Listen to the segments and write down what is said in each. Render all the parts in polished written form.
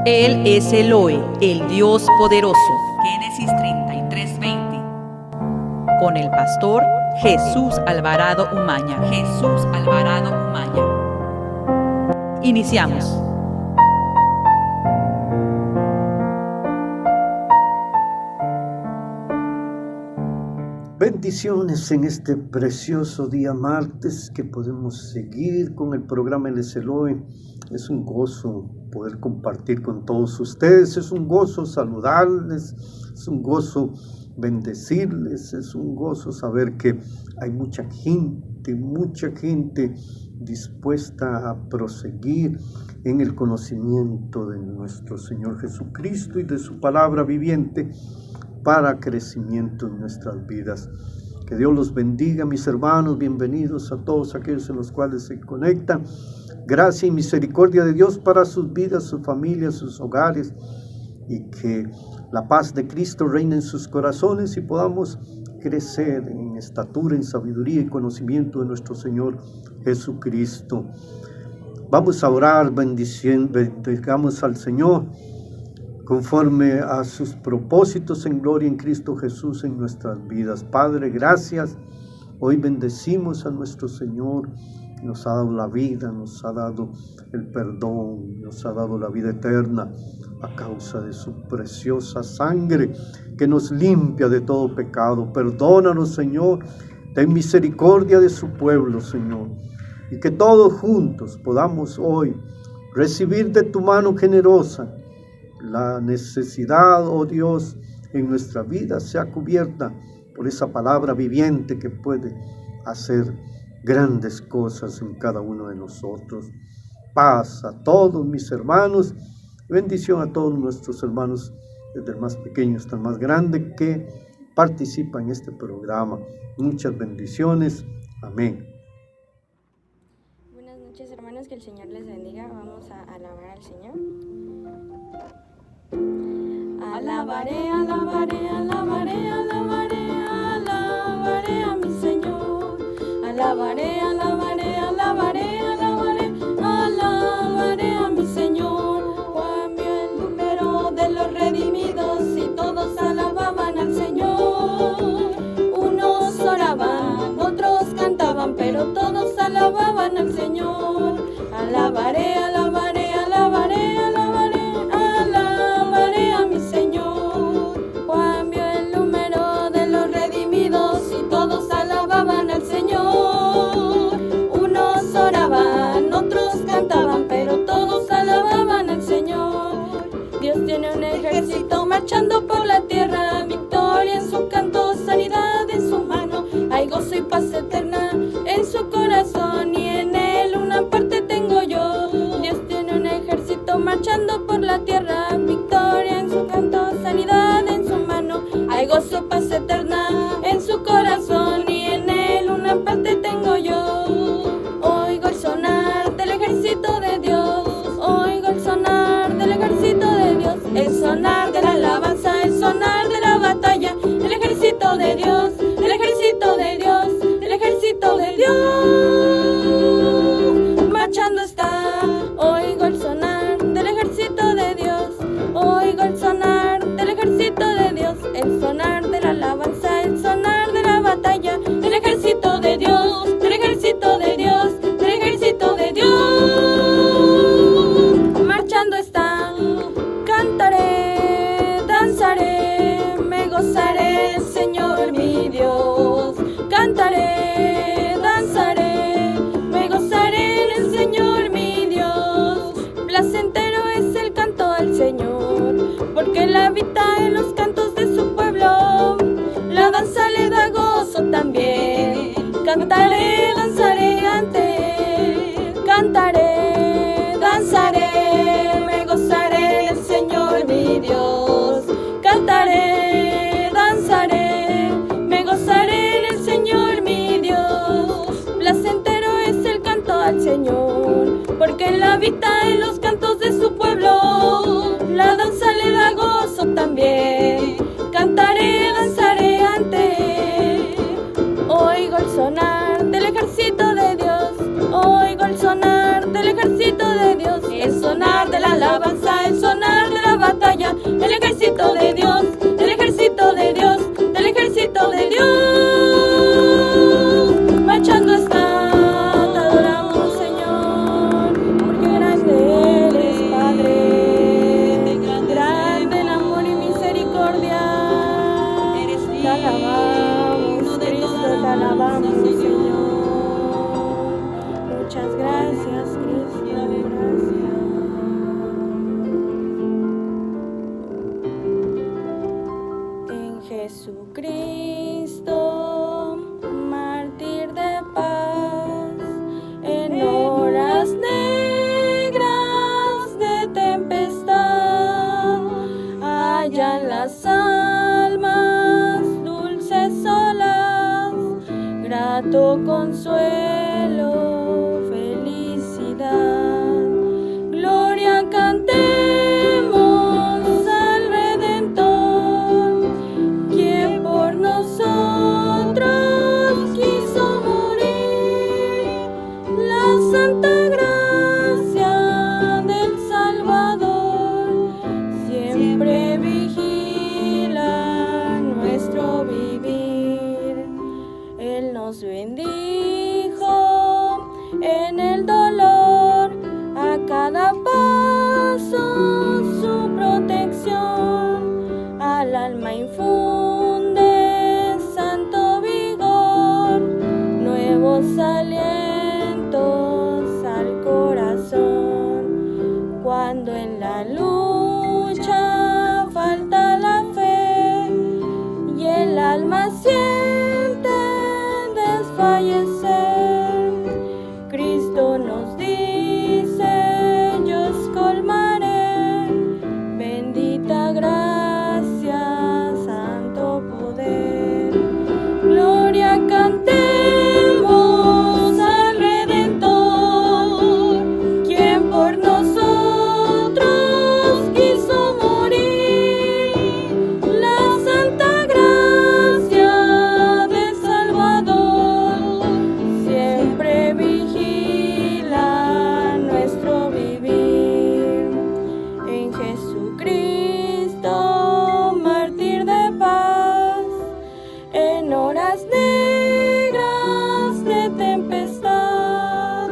Él es Elohe, el Dios poderoso. Génesis 33:20. Con el pastor Jesús Alvarado Umaña. Jesús Alvarado Umaña. Iniciamos. Bendiciones en este precioso día martes que podemos seguir con el programa Él es Elohe. Es un gozo poder compartir con todos ustedes, es un gozo saludarles, es un gozo bendecirles, es un gozo saber que hay mucha gente dispuesta a proseguir en el conocimiento de nuestro Señor Jesucristo y de su palabra viviente para crecimiento en nuestras vidas. Que Dios los bendiga, mis hermanos, bienvenidos a todos aquellos en los cuales se conectan. Gracia y misericordia de Dios para sus vidas, sus familias, sus hogares, y que la paz de Cristo reine en sus corazones y podamos crecer en estatura, en sabiduría y conocimiento de nuestro Señor Jesucristo. Vamos a orar, bendigamos al Señor conforme a sus propósitos en gloria en Cristo Jesús en nuestras vidas. Padre, gracias. Hoy bendecimos a nuestro Señor. Nos ha dado la vida, nos ha dado el perdón, nos ha dado la vida eterna a causa de su preciosa sangre que nos limpia de todo pecado. Perdónanos, Señor. Ten misericordia de su pueblo, Señor. Y que todos juntos podamos hoy recibir de tu mano generosa la necesidad, oh Dios, en nuestra vida sea cubierta por esa palabra viviente que puede hacer grandes cosas en cada uno de nosotros. Paz a todos mis hermanos, bendición a todos nuestros hermanos, desde el más pequeño hasta el más grande, que participan en este programa. Muchas bendiciones. Amén. Buenas noches, hermanos, que el Señor les bendiga. Vamos a alabar al Señor. Alabaré, alabaré, alabaré, alabaré, alabaré a mi Señor. Alabaré, alabaré, alabaré, alabaré, alabaré a mi Señor. Cambió el número de los redimidos y todos alababan al Señor. Unos oraban, otros cantaban, pero todos alababan al Señor. Alabaré, alabaré, alabaré, alabaré, alabaré a mi Señor. Cambió el número de los redimidos y todos alababan al Señor. Unos oraban, otros cantaban, pero todos alababan al Señor. Dios tiene un ejército marchando por la tierra, victoria en su canto, sanidad en su mano. Hay gozo y paz eterna en su corazón y en él una parte tengo yo. Dios tiene un ejército marchando por la tierra, victoria en su canto, sanidad en su mano. Hay gozo, paz eterna en su corazón y en él una parte tengo yo. Oigo el sonar del ejército de Dios, oigo el sonar del ejército de Dios, el sonar de la alabanza, el sonar de la batalla, el ejército de Dios, el ejército de Dios, el ejército de Dios, marchando está. Oigo el sonar del ejército de Dios, oigo el sonar del ejército de Dios, el sonar de la alabanza, el sonar de la batalla, el ejército de Dios, el ejército de Dios, el ejército de Dios, marchando está. Cantaré, danzaré, me gozaré, el Señor mi Dios. Cantaré, danzaré, me gozaré en el Señor mi Dios. Placentero es el canto al Señor, porque Él habita en los cantos de su pueblo. La danza le da gozo también. Cantaré, danzaré ante Él. Cantaré, danzaré, me gozaré en el Señor mi Dios. Cantaré, danzaré, me gozaré en el Señor mi Dios. Placentero es el canto al Señor, porque Él habita en los cantos de su pueblo. La danza le da gozo también. cada paso su protección, al alma infunde santo vigor, nuevos alientos al corazón. Cuando en la lucha falta la fe y el alma siente desfallecer, Cristo nos dice: yo os colmaré, bendita gracia, santo poder. Gloria cantemos al Redentor, quien por nosotros quiso morir. La santa gracia del Salvador siempre vigila nuestro vivir. En Jesucristo, mártir de paz, en horas negras de tempestad,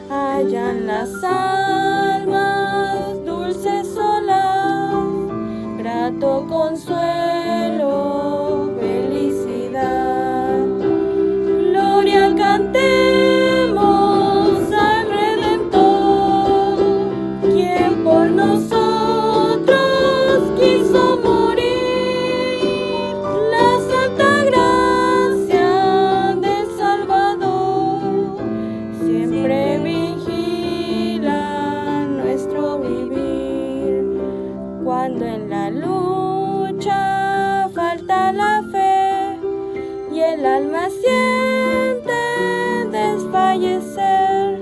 hallan las almas dulces solaz, grato consuelo, felicidad. Gloria cantemos al Redentor, quien por nosotros quiso morir. La santa gracia del Salvador siempre vigila nuestro vivir. Cuando en la lucha falta la fe y el alma siente desfallecer,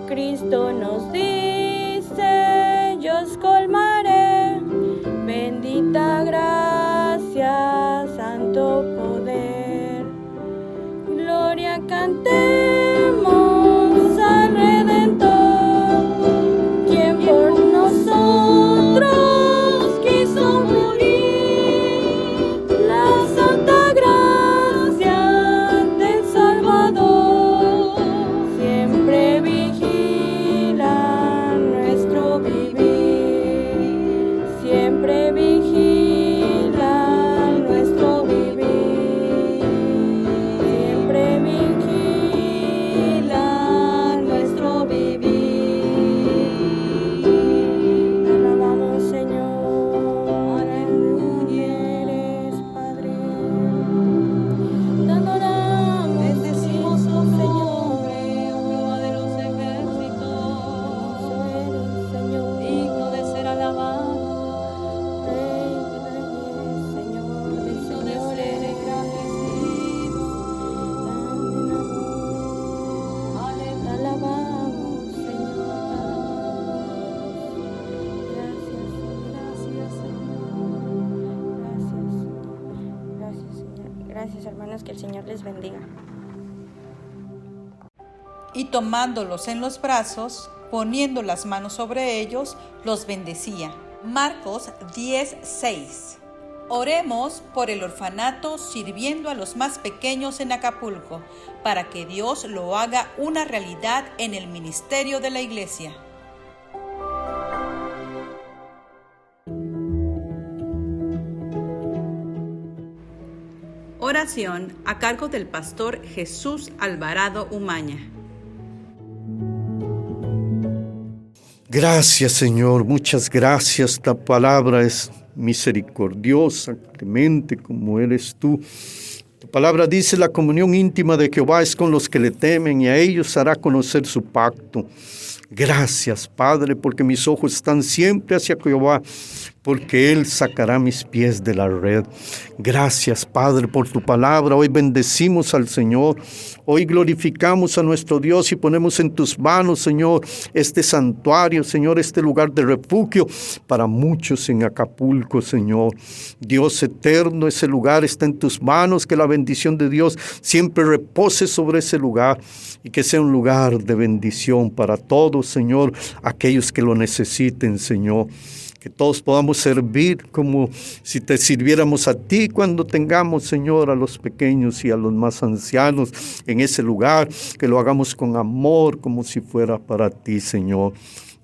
Cristo nos dice: yo os colmaré, bendita gracia, santo poder. Gloria cantemos al Redentor, quien por nosotros quiso morir. La santa gracia del Salvador siempre vigila nuestro vivir, siempre vigila nuestro vivir, siempre vigila nuestro vivir. Te alabamos, Señor, eres Padre. Te adoramos, bendecimos tu nombre, Jehová de los ejércitos. Eres, Señor, digno de ser alabado, Rey de reyes, Señor de ser engrandecido, grande en amor. Te alabamos, Señor, te alabamos. Gracias, Señor. Gracias, hermanos, que el Señor les bendiga. Y tomándolos en los brazos, poniendo las manos sobre ellos, los bendecía. Marcos 10:6. Oremos por el orfanato sirviendo a los más pequeños en Acapulco, para que Dios lo haga una realidad en el ministerio de la iglesia. Oración a cargo del pastor Jesús Alvarado Umaña. Gracias, Señor, muchas gracias. Esta palabra es misericordiosa, clemente como eres tú. Tu palabra dice: la comunión íntima de Jehová es con los que le temen, y a ellos hará conocer su pacto. Gracias, Padre, porque mis ojos están siempre hacia Jehová, porque Él sacará mis pies de la red. Gracias, Padre, por tu palabra. Hoy bendecimos al Señor. Hoy glorificamos a nuestro Dios y ponemos en tus manos, Señor, este santuario, Señor, este lugar de refugio para muchos en Acapulco, Señor. Dios eterno, ese lugar está en tus manos. Que la bendición de Dios siempre repose sobre ese lugar y que sea un lugar de bendición para todos, Señor, aquellos que lo necesiten, Señor. Que todos podamos servir como si te sirviéramos a ti cuando tengamos, Señor, a los pequeños y a los más ancianos en ese lugar. Que lo hagamos con amor, como si fuera para ti, Señor.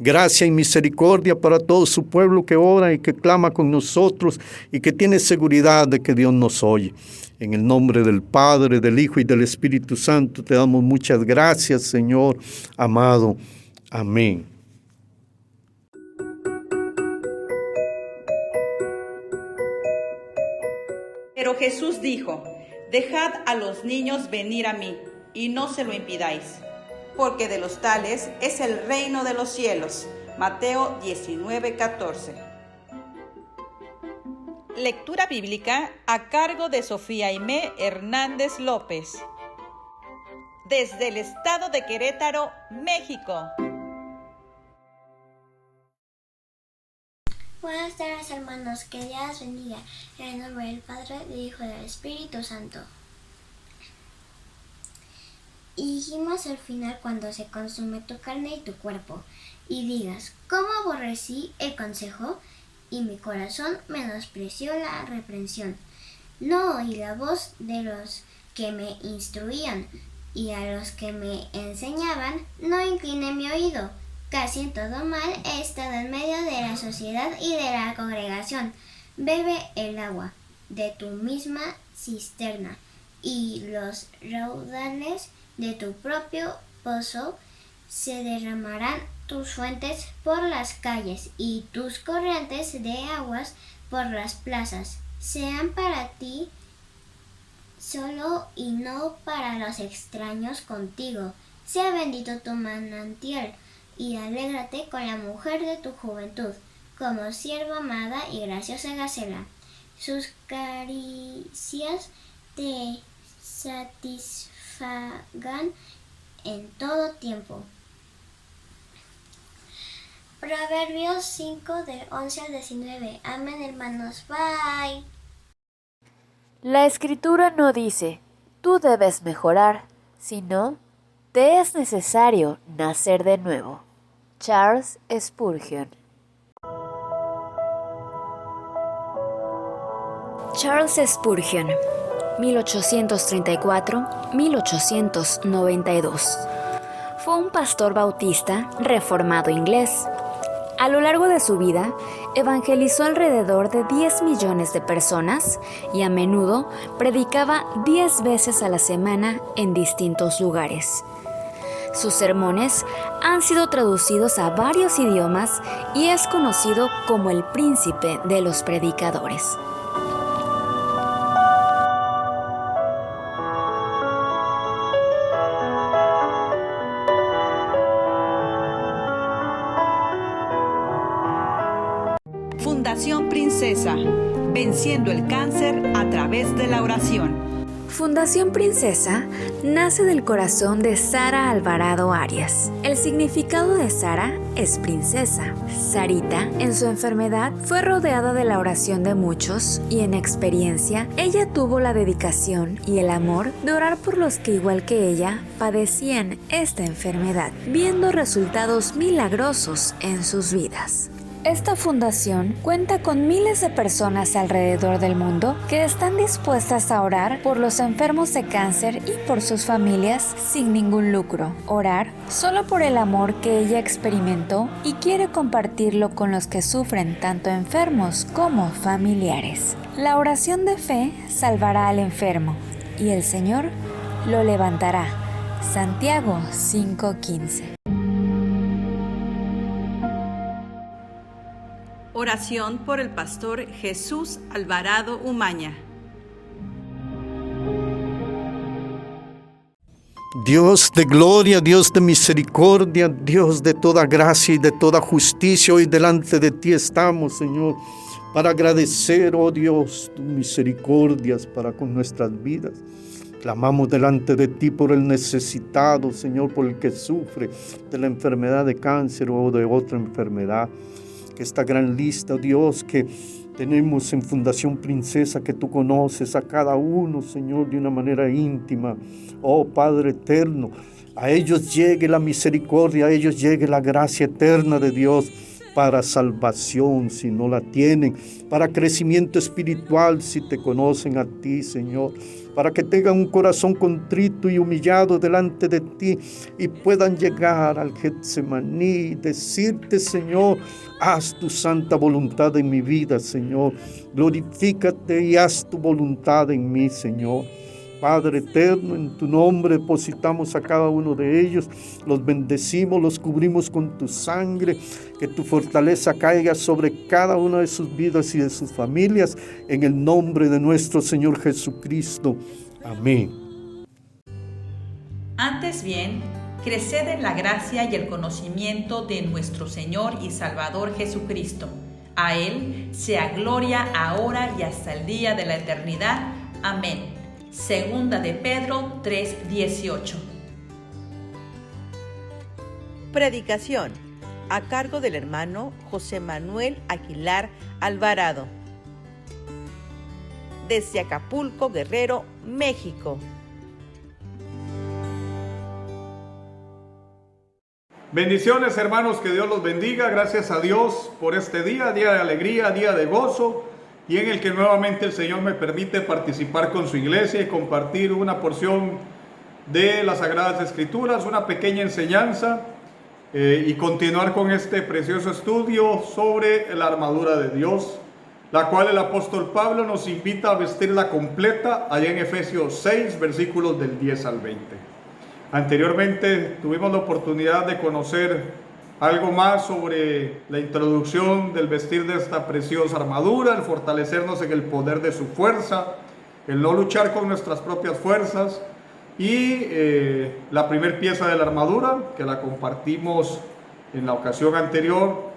Gracia y misericordia para todo su pueblo que ora y que clama con nosotros y que tiene seguridad de que Dios nos oye. En el nombre del Padre, del Hijo y del Espíritu Santo te damos muchas gracias, Señor amado. Amén. Pero Jesús dijo: dejad a los niños venir a mí, y no se lo impidáis, porque de los tales es el reino de los cielos. Mateo 19:14. Lectura bíblica a cargo de Sofía Aimé Hernández López. Desde el estado de Querétaro, México. Buenas tardes, hermanos, que Dios bendiga. En el nombre del Padre, del Hijo y del Espíritu Santo. Y dijimos al final, cuando se consume tu carne y tu cuerpo, y digas: ¿cómo aborrecí el consejo? Y mi corazón menospreció la reprensión. No oí la voz de los que me instruían, y a los que me enseñaban no incliné mi oído. Casi en todo mal he estado en medio de la sociedad y de la congregación. Bebe el agua de tu misma cisterna, y los raudales de tu propio pozo. Se derramarán tus fuentes por las calles, y tus corrientes de aguas por las plazas. Sean para ti solo y no para los extraños contigo. Sea bendito tu manantial, y alégrate con la mujer de tu juventud, como sierva amada y graciosa gacela. Sus caricias te satisfagan en todo tiempo. Proverbios 5, del 11 al 19. Amén, hermanos. Bye. La Escritura no dice: tú debes mejorar, sino: te es necesario nacer de nuevo. Charles Spurgeon. Charles Spurgeon, 1834-1892. Fue un pastor bautista reformado inglés. A lo largo de su vida, evangelizó alrededor de 10 millones de personas y a menudo predicaba 10 veces a la semana en distintos lugares. Sus sermones han sido traducidos a varios idiomas y es conocido como el príncipe de los predicadores. Fundación Princesa, venciendo el cáncer a través de la oración. Fundación Princesa nace del corazón de Sara Alvarado Arias. El significado de Sara es princesa. Sarita, en su enfermedad, fue rodeada de la oración de muchos y en experiencia, ella tuvo la dedicación y el amor de orar por los que, igual que ella, padecían esta enfermedad, viendo resultados milagrosos en sus vidas. Esta fundación cuenta con miles de personas alrededor del mundo que están dispuestas a orar por los enfermos de cáncer y por sus familias sin ningún lucro. Orar solo por el amor que ella experimentó y quiere compartirlo con los que sufren, tanto enfermos como familiares. La oración de fe salvará al enfermo y el Señor lo levantará. Santiago 5:15. Oración por el pastor Jesús Alvarado Umaña. Dios de gloria, Dios de misericordia, Dios de toda gracia y de toda justicia, hoy delante de ti estamos, Señor, para agradecer, oh Dios, tus misericordias para con nuestras vidas. Clamamos delante de ti por el necesitado, Señor, por el que sufre de la enfermedad de cáncer o de otra enfermedad. Que esta gran lista, oh Dios, que tenemos en Fundación Princesa, que tú conoces a cada uno, Señor, de una manera íntima. Oh Padre eterno, a ellos llegue la misericordia, a ellos llegue la gracia eterna de Dios para salvación si no la tienen, para crecimiento espiritual si te conocen a ti, Señor, para que tengan un corazón contrito y humillado delante de ti y puedan llegar al Getsemaní y decirte, Señor, haz tu santa voluntad en mi vida, Señor, glorifícate y haz tu voluntad en mí, Señor. Padre eterno, en tu nombre depositamos a cada uno de ellos, los bendecimos, los cubrimos con tu sangre, que tu fortaleza caiga sobre cada una de sus vidas y de sus familias, en el nombre de nuestro Señor Jesucristo. Amén. Antes bien, creced en la gracia y el conocimiento de nuestro Señor y Salvador Jesucristo. A Él sea gloria ahora y hasta el día de la eternidad. Amén. Segunda de Pedro 3:18. Predicación a cargo del hermano José Manuel Aguilar Alvarado, desde Acapulco, Guerrero, México. Bendiciones, hermanos, que Dios los bendiga. Gracias a Dios por este día, día de alegría, día de gozo, y en el que nuevamente el Señor me permite participar con su iglesia y compartir una porción de las Sagradas Escrituras, una pequeña enseñanza, y continuar con este precioso estudio sobre la armadura de Dios, la cual el apóstol Pablo nos invita a vestirla completa allá en Efesios 6, versículos del 10 al 20. Anteriormente tuvimos la oportunidad de conocer algo más sobre la introducción del vestir de esta preciosa armadura, el fortalecernos en el poder de su fuerza, el no luchar con nuestras propias fuerzas, y la primer pieza de la armadura, que la compartimos en la ocasión anterior,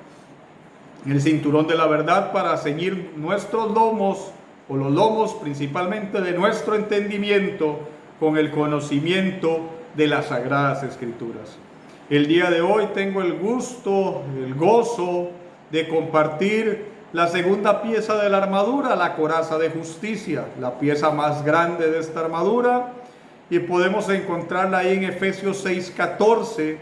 el cinturón de la verdad, para ceñir nuestros lomos, o los lomos principalmente de nuestro entendimiento, con el conocimiento de las Sagradas Escrituras. El día de hoy tengo el gusto, el gozo de compartir la segunda pieza de la armadura, la coraza de justicia, la pieza más grande de esta armadura, y podemos encontrarla ahí en Efesios 6:14,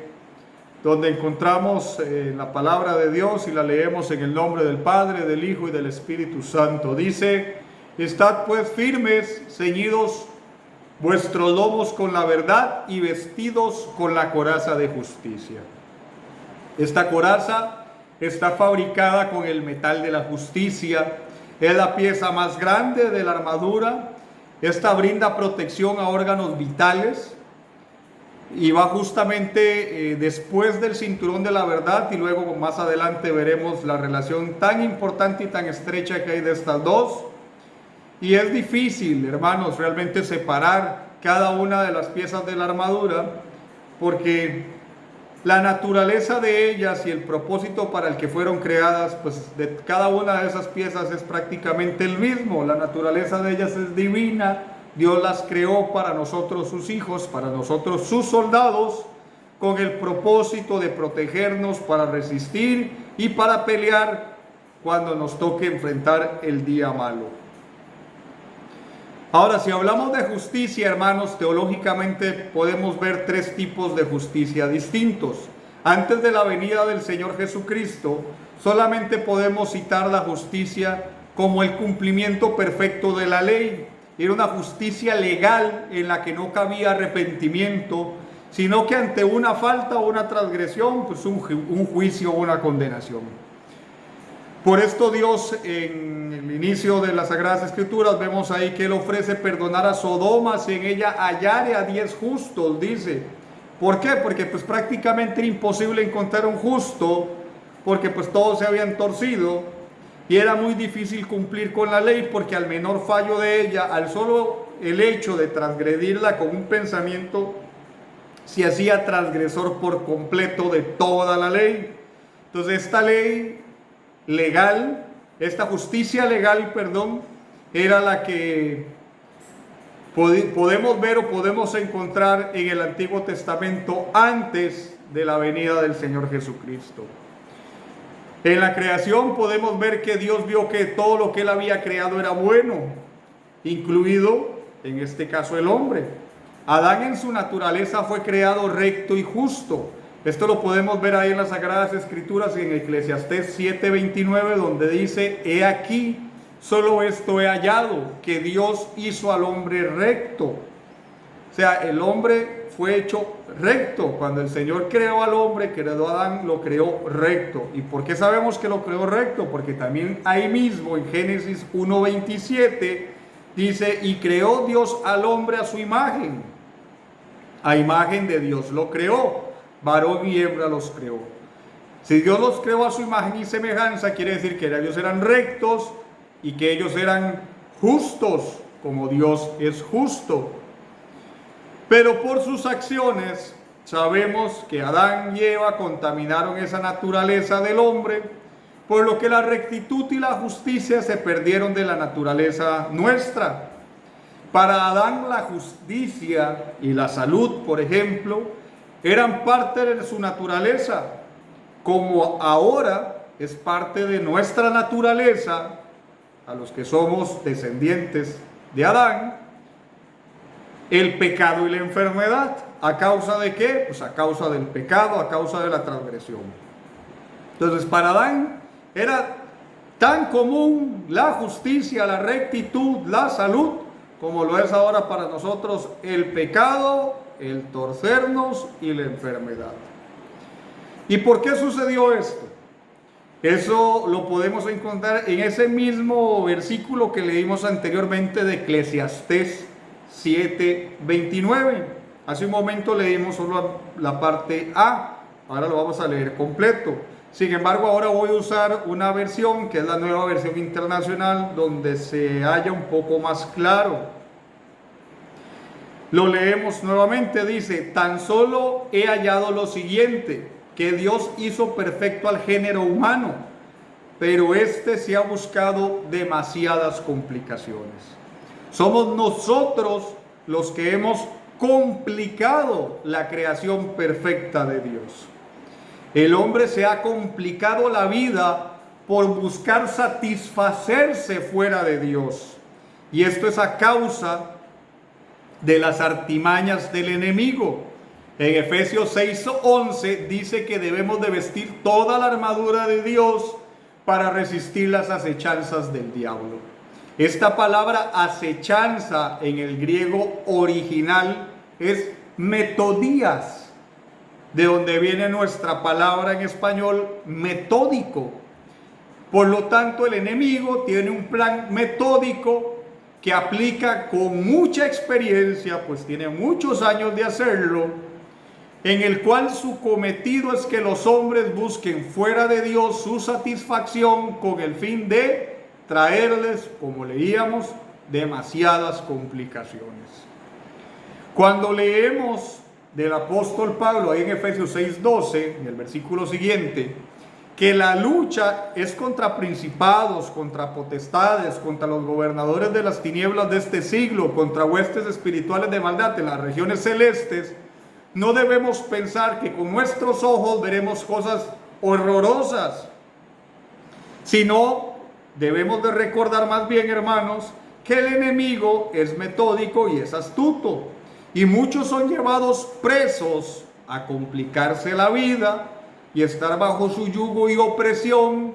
donde encontramos la palabra de Dios y la leemos en el nombre del Padre, del Hijo y del Espíritu Santo. Dice: estad pues firmes, ceñidos vuestros lomos con la verdad y vestidos con la coraza de justicia. Esta coraza está fabricada con el metal de la justicia, es la pieza más grande de la armadura. Esta brinda protección a órganos vitales y va justamente después del cinturón de la verdad, y luego más adelante veremos la relación tan importante y tan estrecha que hay de estas dos. Y es difícil, hermanos, realmente separar cada una de las piezas de la armadura, porque la naturaleza de ellas y el propósito para el que fueron creadas, pues de cada una de esas piezas es prácticamente el mismo. La naturaleza de ellas es divina. Dios las creó para nosotros sus hijos, para nosotros sus soldados, con el propósito de protegernos, para resistir y para pelear cuando nos toque enfrentar el día malo. Ahora, si hablamos de justicia, hermanos, teológicamente podemos ver tres tipos de justicia distintos. Antes de la venida del Señor Jesucristo, solamente podemos citar la justicia como el cumplimiento perfecto de la ley. Era una justicia legal en la que no cabía arrepentimiento, sino que ante una falta o una transgresión, pues un juicio o una condenación. Por esto Dios, en el inicio de las Sagradas Escrituras, vemos ahí que Él ofrece perdonar a Sodoma si en ella hallare a 10 justos, dice. ¿Por qué? Porque pues prácticamente era imposible encontrar un justo, porque pues todos se habían torcido, y era muy difícil cumplir con la ley, porque al menor fallo de ella, al solo el hecho de transgredirla con un pensamiento, se hacía transgresor por completo de toda la ley. Entonces esta ley legal, esta justicia legal, era la que podemos ver o podemos encontrar en el Antiguo Testamento antes de la venida del Señor Jesucristo. En la creación podemos ver que Dios vio que todo lo que Él había creado era bueno, incluido en este caso el hombre. Adán en su naturaleza fue creado recto y justo. Esto lo podemos ver ahí en las Sagradas Escrituras, en Eclesiastés 7:29, donde dice: he aquí, solo esto he hallado, que Dios hizo al hombre recto. O sea, el hombre fue hecho recto. Cuando el Señor creó al hombre, creó a Adán, lo creó recto. ¿Y por qué sabemos que lo creó recto? Porque también ahí mismo en Génesis 1:27 dice: y creó Dios al hombre a su imagen. A imagen de Dios lo creó, varón y hembra los creó. Si Dios los creó a su imagen y semejanza, quiere decir que ellos eran rectos y que ellos eran justos, como Dios es justo. Pero por sus acciones sabemos que Adán y Eva contaminaron esa naturaleza del hombre, por lo que la rectitud y la justicia se perdieron de la naturaleza nuestra. Para Adán la justicia y la salud, por ejemplo, eran parte de su naturaleza, como ahora es parte de nuestra naturaleza, a los que somos descendientes de Adán, el pecado y la enfermedad. ¿A causa de qué? Pues a causa del pecado, a causa de la transgresión. Entonces, para Adán era tan común la justicia, la rectitud, la salud, como lo es ahora para nosotros el pecado, el torcernos y la enfermedad. ¿Y por qué sucedió esto? Eso lo podemos encontrar en ese mismo versículo que leímos anteriormente de Eclesiastés 7:29. Hace un momento leímos solo la parte A, ahora lo vamos a leer completo. Sin embargo, ahora voy a usar una versión que es la Nueva Versión Internacional, donde se halla un poco más claro. Lo leemos nuevamente, dice: tan solo he hallado lo siguiente, que Dios hizo perfecto al género humano, pero este se ha buscado demasiadas complicaciones. Somos nosotros los que hemos complicado la creación perfecta de Dios. El hombre se ha complicado la vida por buscar satisfacerse fuera de Dios. Y esto es a causa de las artimañas del enemigo. En Efesios 6:11 dice que debemos de vestir toda la armadura de Dios para resistir las acechanzas del diablo. Esta palabra acechanza en el griego original es metodías, de donde viene nuestra palabra en español metódico. Por lo tanto, el enemigo tiene un plan metódico que aplica con mucha experiencia, pues tiene muchos años de hacerlo, en el cual su cometido es que los hombres busquen fuera de Dios su satisfacción con el fin de traerles, como leíamos, demasiadas complicaciones. Cuando leemos del apóstol Pablo ahí en Efesios 6:12, en el versículo siguiente, que la lucha es contra principados, contra potestades, contra los gobernadores de las tinieblas de este siglo, contra huestes espirituales de maldad en las regiones celestes, no debemos pensar que con nuestros ojos veremos cosas horrorosas, sino debemos de recordar más bien, hermanos, que el enemigo es metódico y es astuto, y muchos son llevados presos a complicarse la vida y estar bajo su yugo y opresión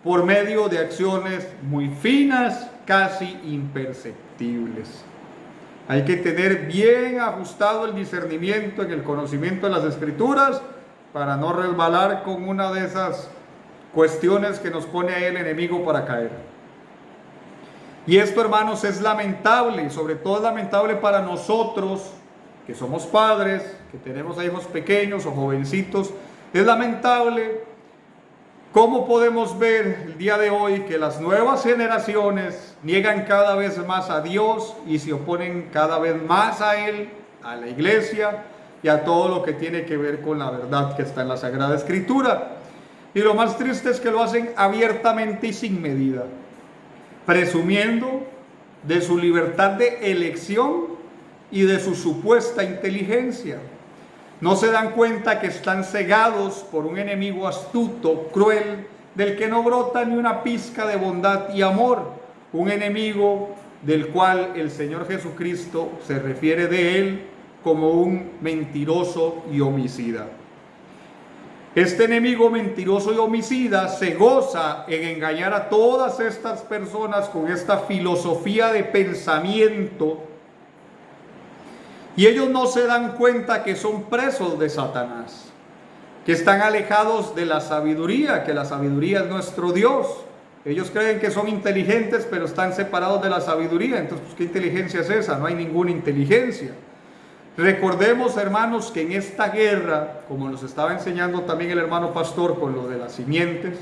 por medio de acciones muy finas, casi imperceptibles. Hay que tener bien ajustado el discernimiento en el conocimiento de las Escrituras para no resbalar con una de esas cuestiones que nos pone ahí el enemigo para caer. Y esto, hermanos, es lamentable, sobre todo es lamentable para nosotros que somos padres, que tenemos a hijos pequeños o jovencitos. Es lamentable cómo podemos ver el día de hoy que las nuevas generaciones niegan cada vez más a Dios y se oponen cada vez más a Él, a la iglesia y a todo lo que tiene que ver con la verdad que está en la Sagrada Escritura. Y lo más triste es que lo hacen abiertamente y sin medida, presumiendo de su libertad de elección y de su supuesta inteligencia. No se dan cuenta que están cegados por un enemigo astuto, cruel, del que no brota ni una pizca de bondad y amor. Un enemigo del cual el Señor Jesucristo se refiere de él como un mentiroso y homicida. Este enemigo mentiroso y homicida se goza en engañar a todas estas personas con esta filosofía de pensamiento, y ellos no se dan cuenta que son presos de Satanás, que están alejados de la sabiduría, que la sabiduría es nuestro Dios. Ellos creen que son inteligentes, pero están separados de la sabiduría. Entonces, pues, ¿qué inteligencia es esa? No hay ninguna inteligencia. Recordemos, hermanos, que en esta guerra, como nos estaba enseñando también el hermano pastor con lo de las simientes,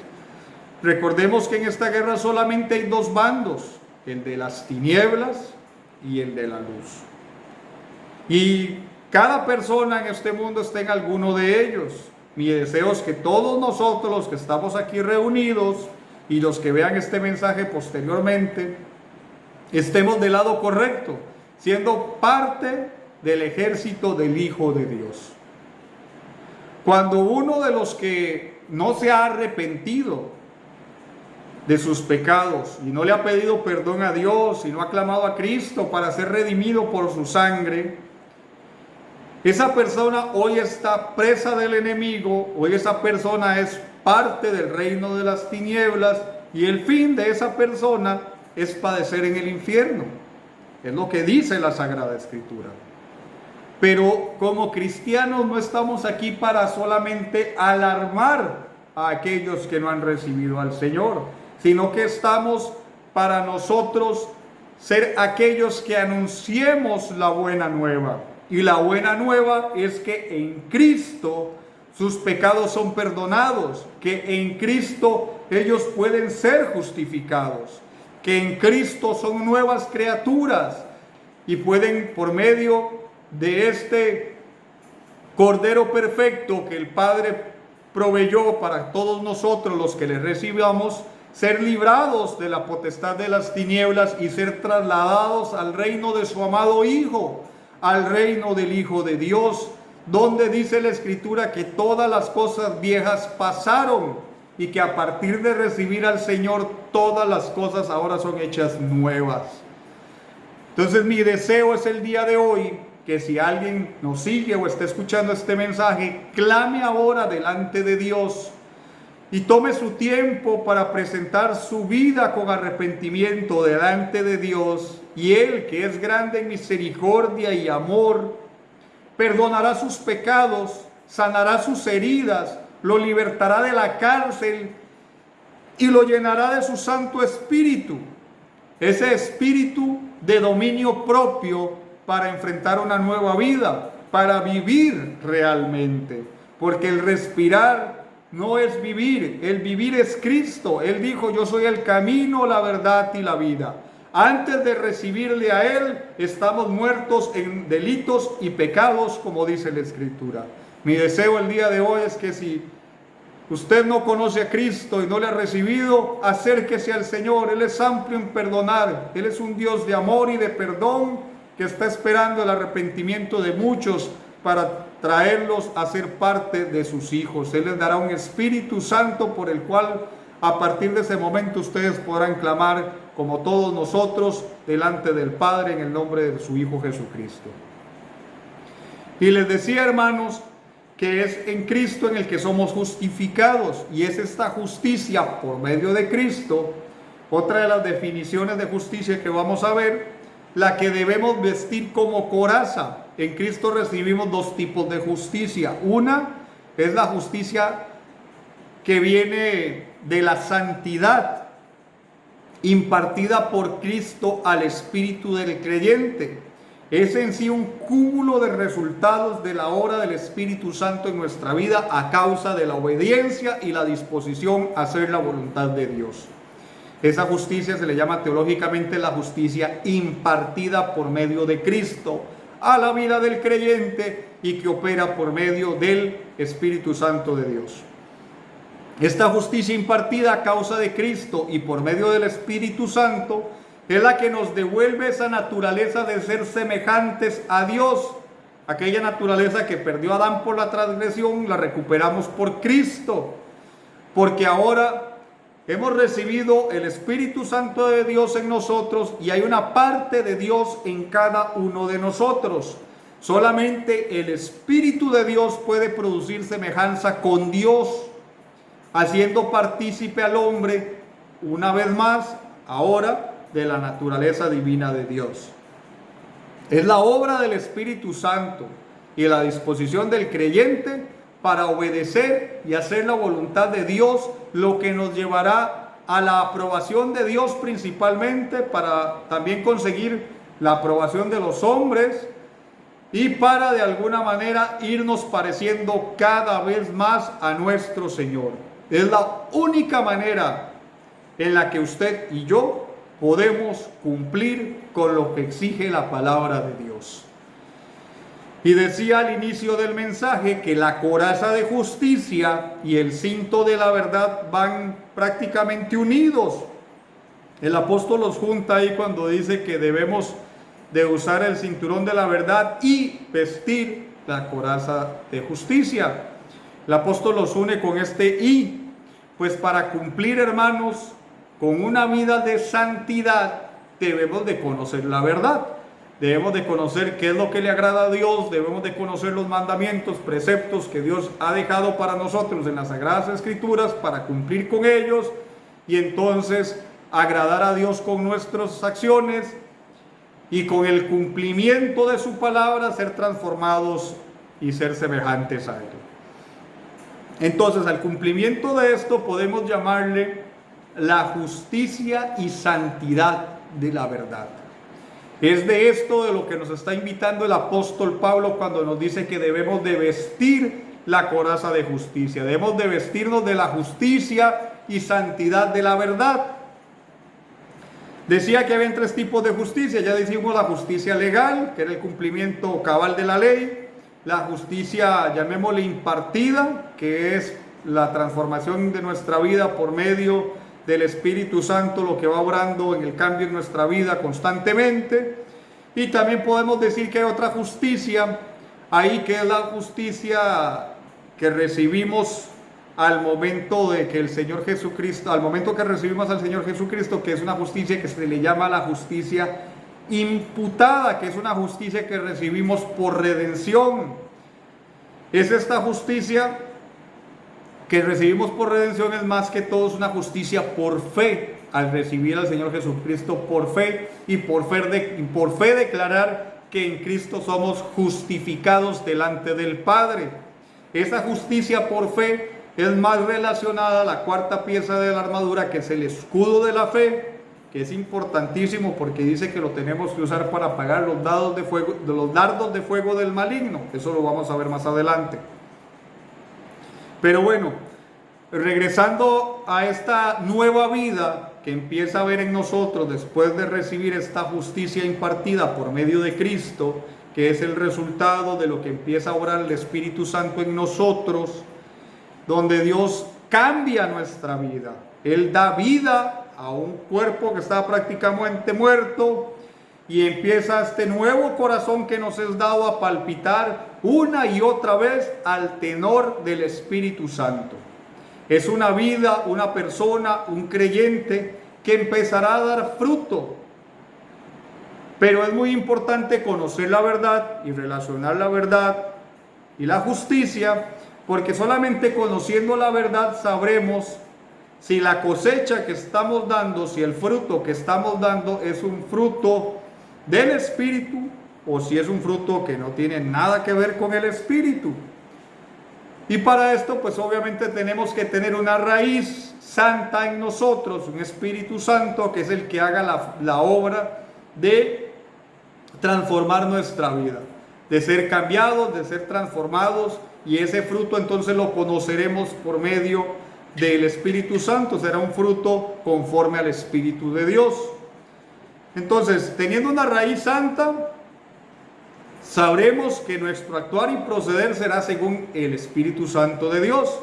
recordemos que en esta guerra solamente hay dos bandos, el de las tinieblas y el de la luz. Y cada persona en este mundo está en alguno de ellos. Mi deseo es que todos nosotros, los que estamos aquí reunidos y los que vean este mensaje posteriormente, estemos del lado correcto, siendo parte del ejército del Hijo de Dios. Cuando uno de los que no se ha arrepentido de sus pecados y no le ha pedido perdón a Dios y no ha clamado a Cristo para ser redimido por su sangre, esa persona hoy está presa del enemigo, hoy esa persona es parte del reino de las tinieblas, y el fin de esa persona es padecer en el infierno. Es lo que dice la Sagrada Escritura. Pero como cristianos no estamos aquí para solamente alarmar a aquellos que no han recibido al Señor, sino que estamos para nosotros ser aquellos que anunciemos la buena nueva. Y la buena nueva es que en Cristo sus pecados son perdonados, que en Cristo ellos pueden ser justificados, que en Cristo son nuevas criaturas y pueden, por medio de este Cordero perfecto que el Padre proveyó para todos nosotros los que le recibamos, ser librados de la potestad de las tinieblas y ser trasladados al reino de su amado Hijo, al reino del Hijo de Dios, donde dice la Escritura que todas las cosas viejas pasaron y que a partir de recibir al Señor todas las cosas ahora son hechas nuevas. Entonces mi deseo es el día de hoy que si alguien nos sigue o está escuchando este mensaje, clame ahora delante de Dios y tome su tiempo para presentar su vida con arrepentimiento delante de Dios, y Él, que es grande en misericordia y amor, perdonará sus pecados, sanará sus heridas, lo libertará de la cárcel y lo llenará de su Santo Espíritu, ese espíritu de dominio propio para enfrentar una nueva vida, para vivir realmente, porque el respirar no es vivir, el vivir es Cristo. Él dijo: yo soy el camino, la verdad y la vida. Antes de recibirle a Él, estamos muertos en delitos y pecados, como dice la Escritura. Mi deseo el día de hoy es que si usted no conoce a Cristo y no le ha recibido, acérquese al Señor. Él es amplio en perdonar. Él es un Dios de amor y de perdón que está esperando el arrepentimiento de muchos para traerlos a ser parte de sus hijos. Él les dará un Espíritu Santo por el cual a partir de ese momento ustedes podrán clamar como todos nosotros delante del Padre en el nombre de su Hijo Jesucristo. Y les decía, hermanos, que es en Cristo en el que somos justificados, y es esta justicia por medio de Cristo, otra de las definiciones de justicia que vamos a ver, la que debemos vestir como coraza. En Cristo recibimos dos tipos de justicia. Una es la justicia que viene de la santidad impartida por Cristo al espíritu del creyente. Es en sí un cúmulo de resultados de la obra del Espíritu Santo en nuestra vida a causa de la obediencia y la disposición a hacer la voluntad de Dios. Esa justicia se le llama teológicamente la justicia impartida por medio de Cristo a la vida del creyente y que opera por medio del Espíritu Santo de Dios. Esta justicia impartida a causa de Cristo y por medio del Espíritu Santo es la que nos devuelve esa naturaleza de ser semejantes a Dios. Aquella naturaleza que perdió Adán por la transgresión, la recuperamos por Cristo, porque ahora hemos recibido el Espíritu Santo de Dios en nosotros y hay una parte de Dios en cada uno de nosotros. Solamente el Espíritu de Dios puede producir semejanza con Dios, haciendo partícipe al hombre, una vez más, ahora, de la naturaleza divina de Dios. Es la obra del Espíritu Santo y la disposición del creyente para obedecer y hacer la voluntad de Dios, lo que nos llevará a la aprobación de Dios principalmente, para también conseguir la aprobación de los hombres y para de alguna manera irnos pareciendo cada vez más a nuestro Señor. Es la única manera en la que usted y yo podemos cumplir con lo que exige la palabra de Dios. Y decía al inicio del mensaje que la coraza de justicia y el cinto de la verdad van prácticamente unidos. El apóstol los junta ahí cuando dice que debemos de usar el cinturón de la verdad y vestir la coraza de justicia. El apóstol los une con este "y", pues para cumplir, hermanos, con una vida de santidad debemos de conocer la verdad. Debemos de conocer qué es lo que le agrada a Dios, debemos de conocer los mandamientos, preceptos que Dios ha dejado para nosotros en las Sagradas Escrituras para cumplir con ellos y entonces agradar a Dios con nuestras acciones y con el cumplimiento de su palabra ser transformados y ser semejantes a Él. Entonces, al cumplimiento de esto podemos llamarle la justicia y santidad de la verdad. Es de esto de lo que nos está invitando el apóstol Pablo cuando nos dice que debemos de vestir la coraza de justicia. Debemos de vestirnos de la justicia y santidad de la verdad. Decía que había 3 tipos de justicia. Ya decimos la justicia legal, que era el cumplimiento cabal de la ley. La justicia, llamémosle impartida, que es la transformación de nuestra vida por medio del Espíritu Santo, lo que va obrando en el cambio en nuestra vida constantemente. Y también podemos decir que hay otra justicia ahí, que es la justicia que recibimos al momento de que el Señor Jesucristo, al momento que recibimos al Señor Jesucristo, que es una justicia que se le llama la justicia imputada, que es una justicia que recibimos por redención. Es esta justicia que recibimos por redención, es más que todo una justicia por fe, al recibir al Señor Jesucristo por fe y por fe declarar que en Cristo somos justificados delante del Padre. Esa justicia por fe es más relacionada a la 4ª pieza de la armadura, que es el escudo de la fe, que es importantísimo porque dice que lo tenemos que usar para apagar los dardos de fuego del maligno. Eso lo vamos a ver más adelante. Pero bueno, regresando a esta nueva vida que empieza a haber en nosotros después de recibir esta justicia impartida por medio de Cristo, que es el resultado de lo que empieza a obrar el Espíritu Santo en nosotros, donde Dios cambia nuestra vida. Él da vida a un cuerpo que está prácticamente muerto y empieza este nuevo corazón que nos es dado a palpitar una y otra vez al tenor del Espíritu Santo. Es una vida, una persona, un creyente que empezará a dar fruto. Pero es muy importante conocer la verdad y relacionar la verdad y la justicia, porque solamente conociendo la verdad sabremos si la cosecha que estamos dando, si el fruto que estamos dando es un fruto del Espíritu o si es un fruto que no tiene nada que ver con el Espíritu. Y para esto pues obviamente tenemos que tener una raíz santa en nosotros, un Espíritu Santo que es el que haga la obra de transformar nuestra vida, de ser cambiados, de ser transformados, y ese fruto entonces lo conoceremos por medio del Espíritu Santo. Será un fruto conforme al Espíritu de Dios. Entonces, teniendo una raíz santa, sabremos que nuestro actuar y proceder será según el Espíritu Santo de Dios,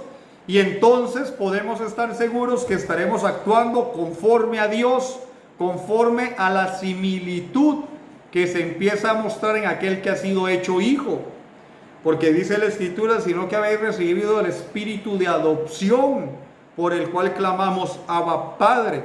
y entonces podemos estar seguros que estaremos actuando conforme a Dios, conforme a la similitud que se empieza a mostrar en aquel que ha sido hecho hijo. Porque dice la Escritura, sino que habéis recibido el espíritu de adopción, por el cual clamamos Abba Padre.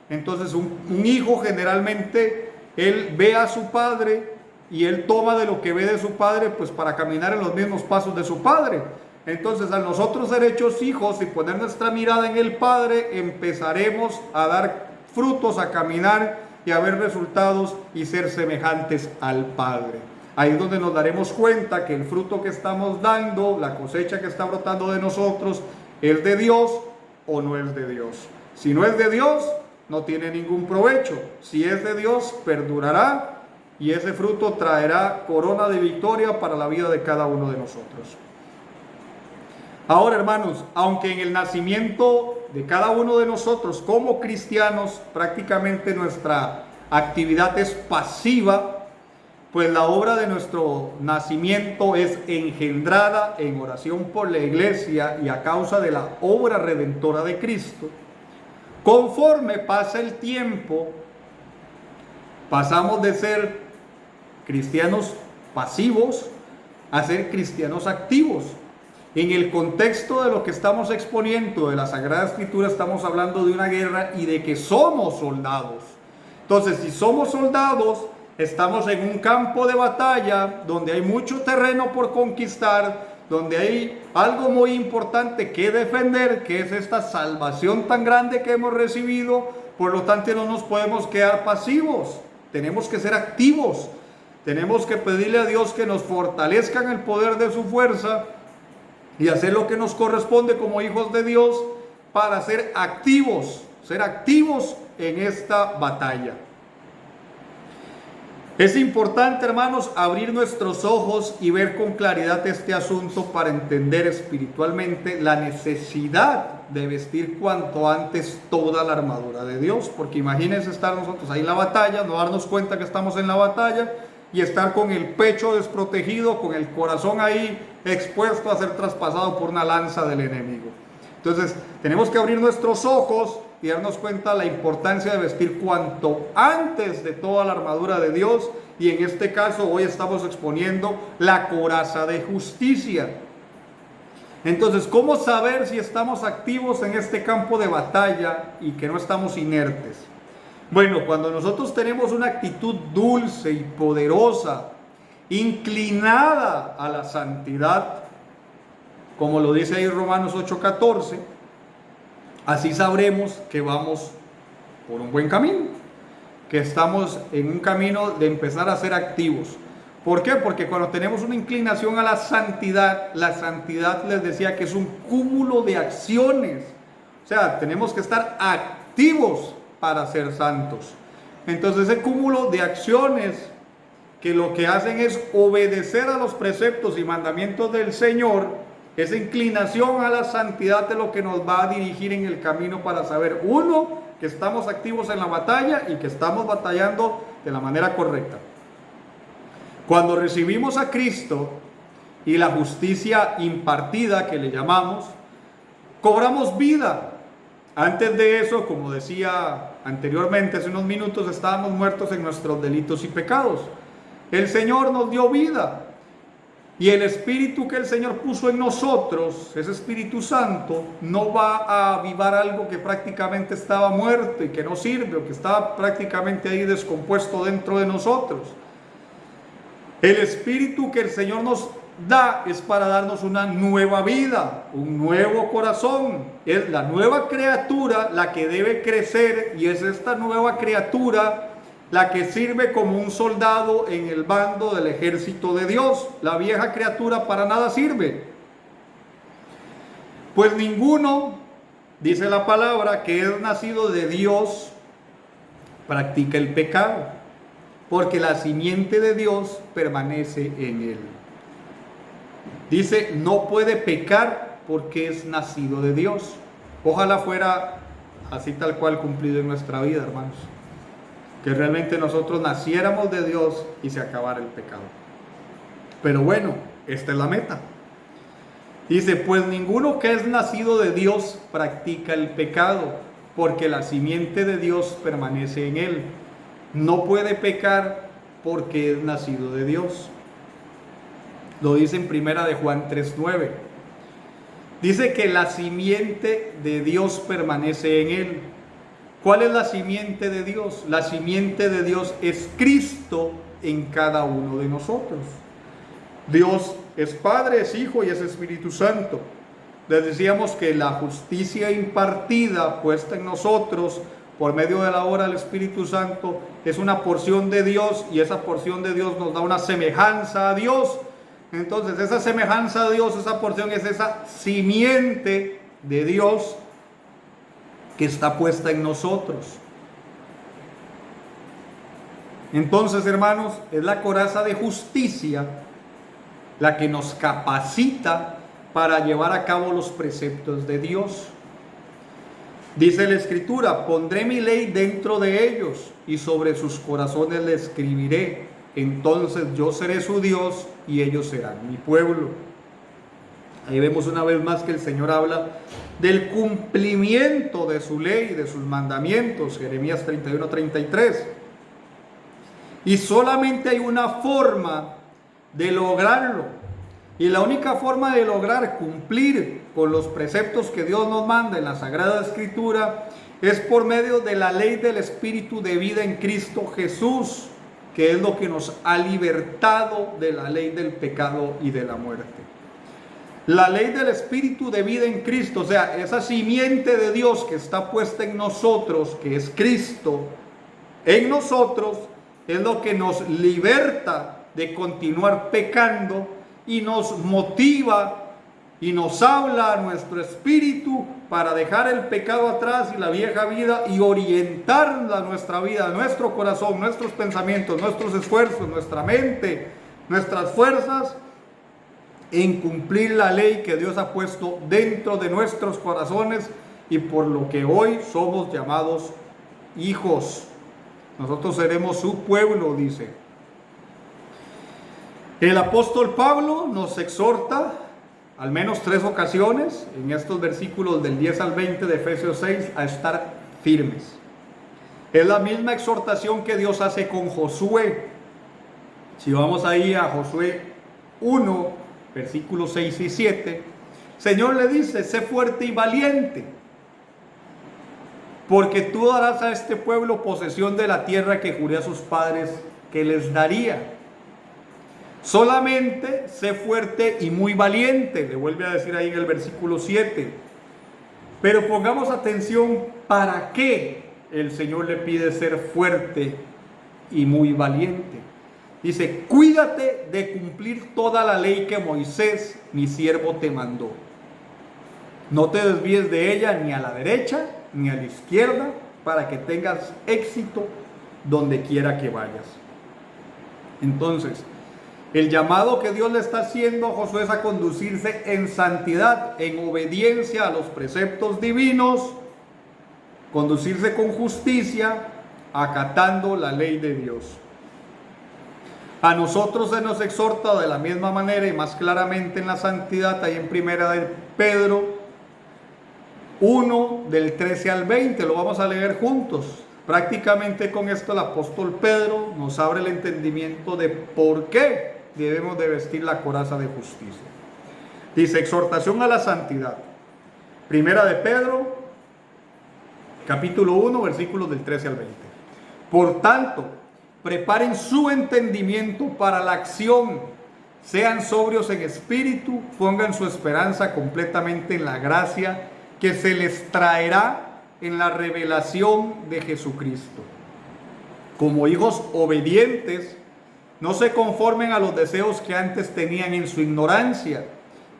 Entonces un hijo generalmente, él ve a su padre y él toma de lo que ve de su padre, pues para caminar en los mismos pasos de su padre. Entonces, al nosotros ser hechos hijos y poner nuestra mirada en el Padre, empezaremos a dar frutos, a caminar y a ver resultados y ser semejantes al Padre. Ahí es donde nos daremos cuenta que el fruto que estamos dando, la cosecha que está brotando de nosotros, ¿es de Dios o no es de Dios? Si no es de Dios, no tiene ningún provecho. Si es de Dios, perdurará y ese fruto traerá corona de victoria para la vida de cada uno de nosotros. Ahora, hermanos, aunque en el nacimiento de cada uno de nosotros como cristianos prácticamente nuestra actividad es pasiva, pues la obra de nuestro nacimiento es engendrada en oración por la iglesia y a causa de la obra redentora de Cristo. Conforme pasa el tiempo, pasamos de ser cristianos pasivos a ser cristianos activos. En el contexto de lo que estamos exponiendo de la Sagrada Escritura, estamos hablando de una guerra y de que somos soldados. Entonces, si somos soldados, estamos en un campo de batalla donde hay mucho terreno por conquistar, donde hay algo muy importante que defender, que es esta salvación tan grande que hemos recibido. Por lo tanto, no nos podemos quedar pasivos, tenemos que ser activos, tenemos que pedirle a Dios que nos fortalezca en el poder de su fuerza y hacer lo que nos corresponde como hijos de Dios para ser activos en esta batalla. Es importante, hermanos, abrir nuestros ojos y ver con claridad este asunto para entender espiritualmente la necesidad de vestir cuanto antes toda la armadura de Dios. Porque imagínense estar nosotros ahí en la batalla, no darnos cuenta que estamos en la batalla y estar con el pecho desprotegido, con el corazón ahí expuesto a ser traspasado por una lanza del enemigo. Entonces, tenemos que abrir nuestros ojos y darnos cuenta de la importancia de vestir cuanto antes de toda la armadura de Dios, y en este caso hoy estamos exponiendo la coraza de justicia. Entonces, ¿cómo saber si estamos activos en este campo de batalla y que no estamos inertes? Bueno, cuando nosotros tenemos una actitud dulce y poderosa, inclinada a la santidad, como lo dice ahí Romanos 8:14, así sabremos que vamos por un buen camino, que estamos en un camino de empezar a ser activos. ¿Por qué? Porque cuando tenemos una inclinación a la santidad les decía que es un cúmulo de acciones. O sea, tenemos que estar activos para ser santos. Entonces, ese cúmulo de acciones que lo que hacen es obedecer a los preceptos y mandamientos del Señor, esa inclinación a la santidad es lo que nos va a dirigir en el camino para saber, uno, que estamos activos en la batalla y que estamos batallando de la manera correcta. Cuando recibimos a Cristo y la justicia impartida que le llamamos, cobramos vida. Antes de eso, como decía anteriormente, hace unos minutos, estábamos muertos en nuestros delitos y pecados. El Señor nos dio vida y el Espíritu que el Señor puso en nosotros, ese Espíritu Santo, no va a avivar algo que prácticamente estaba muerto y que no sirve, o que estaba prácticamente ahí descompuesto dentro de nosotros. El Espíritu que el Señor nos da es para darnos una nueva vida, un nuevo corazón. Es la nueva criatura la que debe crecer, y es esta nueva criatura la que sirve como un soldado en el bando del ejército de Dios. La vieja criatura para nada sirve. Pues ninguno, dice la palabra, que es nacido de Dios practica el pecado, porque la simiente de Dios permanece en él. Dice, no puede pecar porque es nacido de Dios. Ojalá fuera así tal cual cumplido en nuestra vida, hermanos. Que realmente nosotros naciéramos de Dios y se acabara el pecado. Pero bueno, esta es la meta. Dice, pues ninguno que es nacido de Dios practica el pecado, porque la simiente de Dios permanece en él. No puede pecar porque es nacido de Dios. Lo dice en primera de Juan 3:9. Dice que la simiente de Dios permanece en él. ¿Cuál es la simiente de Dios? La simiente de Dios es Cristo en cada uno de nosotros. Dios es Padre, es Hijo y es Espíritu Santo. Les decíamos que la justicia impartida, puesta en nosotros por medio de la obra del Espíritu Santo, es una porción de Dios, y esa porción de Dios nos da una semejanza a Dios. Entonces esa semejanza a Dios, esa porción, es esa simiente de Dios que está puesta en nosotros. Entonces, hermanos, es la coraza de justicia la que nos capacita para llevar a cabo los preceptos de Dios. Dice la Escritura: pondré mi ley dentro de ellos y sobre sus corazones le escribiré. Entonces yo seré su Dios y ellos serán mi pueblo. Ahí vemos una vez más que el Señor habla del cumplimiento de su ley, de sus mandamientos. Jeremías 31:33. Y solamente hay una forma de lograrlo. Y la única forma de lograr cumplir con los preceptos que Dios nos manda en la Sagrada Escritura es por medio de la ley del Espíritu de vida en Cristo Jesús, que es lo que nos ha libertado de la ley del pecado y de la muerte. La ley del Espíritu de vida en Cristo, o sea, esa simiente de Dios que está puesta en nosotros, que es Cristo, en nosotros, es lo que nos liberta de continuar pecando y nos motiva y nos habla a nuestro espíritu para dejar el pecado atrás y la vieja vida y orientar nuestra vida, nuestro corazón, nuestros pensamientos, nuestros esfuerzos, nuestra mente, nuestras fuerzas en cumplir la ley que Dios ha puesto dentro de nuestros corazones, y por lo que hoy somos llamados hijos. Nosotros seremos su pueblo, dice. El apóstol Pablo nos exhorta al menos 3 ocasiones en estos versículos del 10 al 20 de Efesios 6 a estar firmes. Es la misma exhortación que Dios hace con Josué. Si vamos ahí a Josué 1, versículos 6 y 7, el Señor le dice: sé fuerte y valiente, porque tú darás a este pueblo posesión de la tierra que juré a sus padres que les daría. Solamente sé fuerte y muy valiente, le vuelve a decir ahí en el versículo 7. Pero pongamos atención, ¿para qué el Señor le pide ser fuerte y muy valiente? Dice: cuídate de cumplir toda la ley que Moisés, mi siervo, te mandó. No te desvíes de ella ni a la derecha ni a la izquierda, para que tengas éxito donde quiera que vayas. Entonces, el llamado que Dios le está haciendo a Josué es a conducirse en santidad, en obediencia a los preceptos divinos, conducirse con justicia, acatando la ley de Dios. A nosotros se nos exhorta de la misma manera y más claramente en la santidad, ahí en primera de Pedro 1, del 13 al 20, lo vamos a leer juntos. Prácticamente con esto el apóstol Pedro nos abre el entendimiento de por qué debemos de vestir la coraza de justicia. Dice: exhortación a la santidad. Primera de Pedro, capítulo 1, versículos del 13 al 20. Por tanto, preparen su entendimiento para la acción, sean sobrios en espíritu, pongan su esperanza completamente en la gracia que se les traerá en la revelación de Jesucristo. Como hijos obedientes, no se conformen a los deseos que antes tenían en su ignorancia,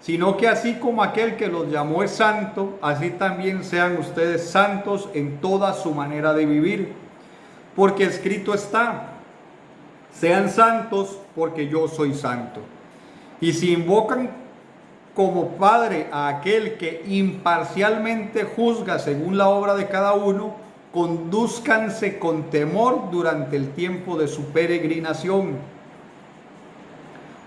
sino que así como aquel que los llamó es santo, así también sean ustedes santos en toda su manera de vivir. Porque escrito está: sean santos porque yo soy santo. Y si invocan como Padre a aquel que imparcialmente juzga según la obra de cada uno, condúzcanse con temor durante el tiempo de su peregrinación.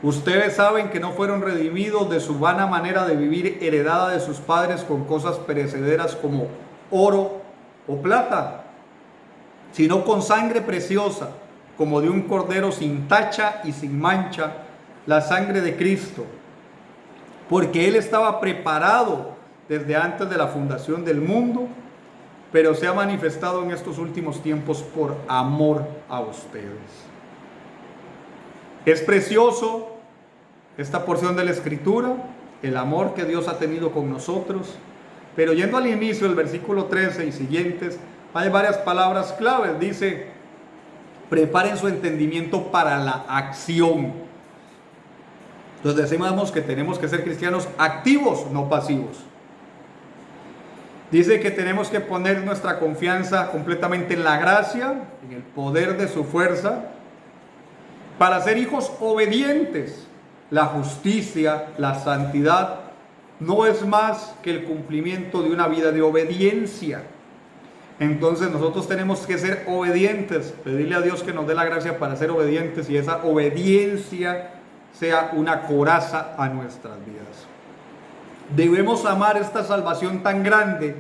Ustedes saben que no fueron redimidos de su vana manera de vivir heredada de sus padres con cosas perecederas como oro o plata, sino con sangre preciosa, como de un cordero sin tacha y sin mancha, la sangre de Cristo. Porque Él estaba preparado desde antes de la fundación del mundo, pero se ha manifestado en estos últimos tiempos por amor a ustedes. Es precioso esta porción de la Escritura, el amor que Dios ha tenido con nosotros. Pero yendo al inicio del versículo 13 y siguientes, hay varias palabras claves. Dice, preparen su entendimiento para la acción. Entonces decimos que tenemos que ser cristianos activos, no pasivos. Dice que tenemos que poner nuestra confianza completamente en la gracia, en el poder de su fuerza, para ser hijos obedientes. La justicia, la santidad, no es más que el cumplimiento de una vida de obediencia. Entonces nosotros tenemos que ser obedientes, pedirle a Dios que nos dé la gracia para ser obedientes y esa obediencia sea una coraza a nuestras vidas. Debemos amar esta salvación tan grande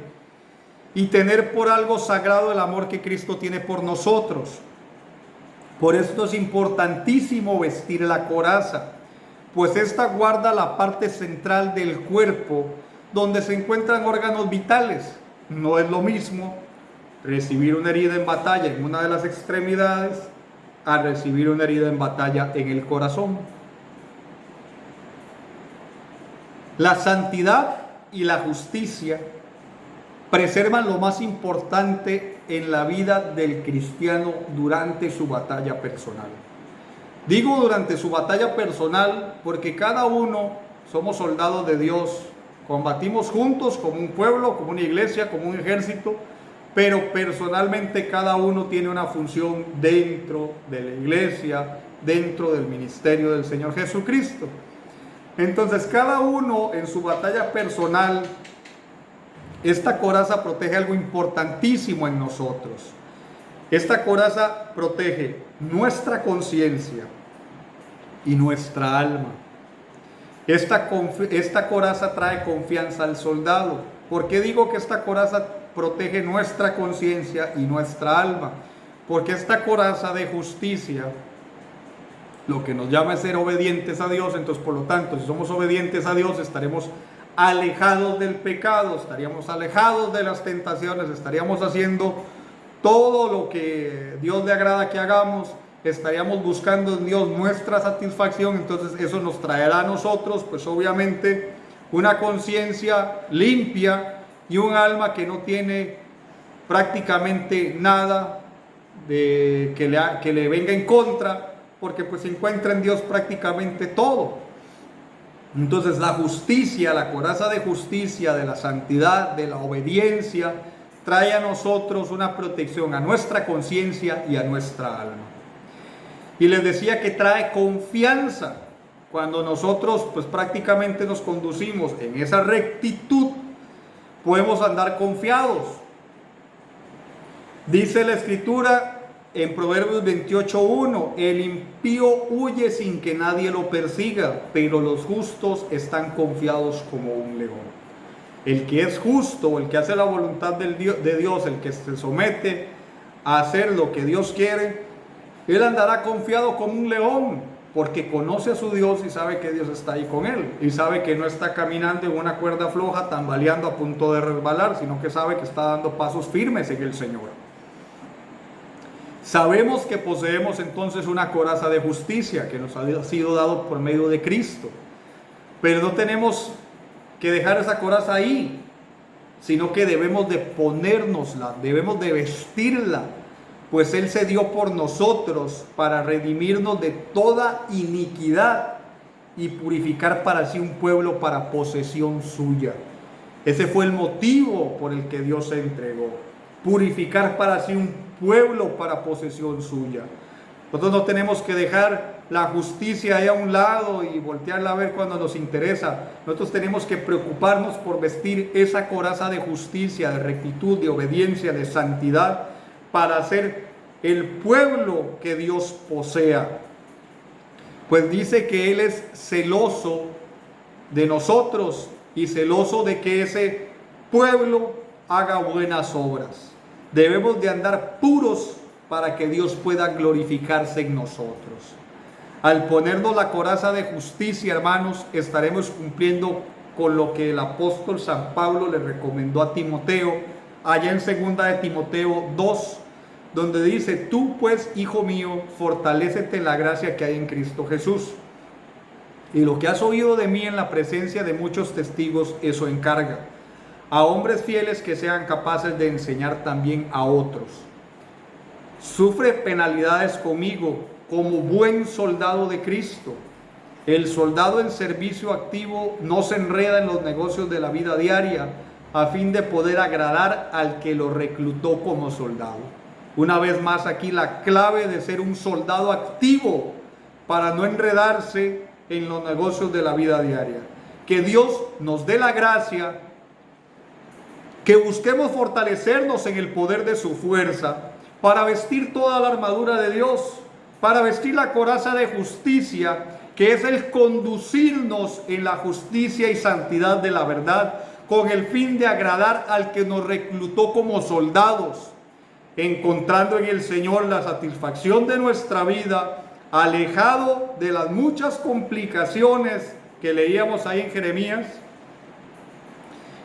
y tener por algo sagrado el amor que Cristo tiene por nosotros. Por esto es importantísimo vestir la coraza, pues esta guarda la parte central del cuerpo donde se encuentran órganos vitales. No es lo mismo recibir una herida en batalla en una de las extremidades a recibir una herida en batalla en el corazón. La santidad y la justicia preservan lo más importante en la vida del cristiano durante su batalla personal. Digo durante su batalla personal porque cada uno somos soldados de Dios, combatimos juntos como un pueblo, como una iglesia, como un ejército, pero personalmente cada uno tiene una función dentro de la iglesia, dentro del ministerio del Señor Jesucristo. Entonces cada uno en su batalla personal, esta coraza protege algo importantísimo en nosotros. Esta coraza protege nuestra conciencia y nuestra alma. Esta coraza trae confianza al soldado. ¿Por qué digo que esta coraza protege nuestra conciencia y nuestra alma? Porque esta coraza de justicia lo que nos llama es ser obedientes a Dios. Entonces, por lo tanto, si somos obedientes a Dios, estaremos alejados del pecado, estaríamos alejados de las tentaciones, estaríamos haciendo todo lo que Dios le agrada que hagamos, estaríamos buscando en Dios nuestra satisfacción. Entonces eso nos traerá a nosotros, pues obviamente, una conciencia limpia y un alma que no tiene prácticamente nada que le venga en contra, porque pues se encuentra en Dios prácticamente todo. Entonces la justicia, la coraza de justicia, de la santidad, de la obediencia, trae a nosotros una protección a nuestra conciencia y a nuestra alma. Y les decía que trae confianza. Cuando nosotros pues prácticamente nos conducimos en esa rectitud, podemos andar confiados. Dice la Escritura en Proverbios 28:1, el impío huye sin que nadie lo persiga, pero los justos están confiados como un león. El que es justo, el que hace la voluntad de Dios, el que se somete a hacer lo que Dios quiere, él andará confiado como un león, porque conoce a su Dios y sabe que Dios está ahí con él, y sabe que no está caminando en una cuerda floja, tambaleando a punto de resbalar, sino que sabe que está dando pasos firmes en el Señor. Sabemos que poseemos entonces una coraza de justicia que nos ha sido dado por medio de Cristo, pero no tenemos que dejar esa coraza ahí, sino que debemos de ponérnosla, debemos de vestirla, pues Él se dio por nosotros para redimirnos de toda iniquidad y purificar para sí un pueblo para posesión suya. Ese fue el motivo por el que Dios se entregó, purificar para sí un pueblo para posesión suya. Nosotros no tenemos que dejar la justicia ahí a un lado y voltearla a ver cuando nos interesa. Nosotros tenemos que preocuparnos por vestir esa coraza de justicia, de rectitud, de obediencia, de santidad, para ser el pueblo que Dios posea. Pues dice que Él es celoso de nosotros y celoso de que ese pueblo haga buenas obras. Debemos de andar puros para que Dios pueda glorificarse en nosotros. Al ponernos la coraza de justicia, hermanos, estaremos cumpliendo con lo que el apóstol San Pablo le recomendó a Timoteo, allá en 2 de Timoteo 2, donde dice: tú pues, hijo mío, fortalécete en la gracia que hay en Cristo Jesús. Y lo que has oído de mí en la presencia de muchos testigos, eso encarga a hombres fieles que sean capaces de enseñar también a otros. Sufre penalidades conmigo como buen soldado de Cristo. El soldado en servicio activo no se enreda en los negocios de la vida diaria a fin de poder agradar al que lo reclutó como soldado. Una vez más, aquí la clave de ser un soldado activo para no enredarse en los negocios de la vida diaria. Que Dios nos dé la gracia, que busquemos fortalecernos en el poder de su fuerza para vestir toda la armadura de Dios, para vestir la coraza de justicia, que es el conducirnos en la justicia y santidad de la verdad, con el fin de agradar al que nos reclutó como soldados, encontrando en el Señor la satisfacción de nuestra vida, alejado de las muchas complicaciones que leíamos ahí en Jeremías,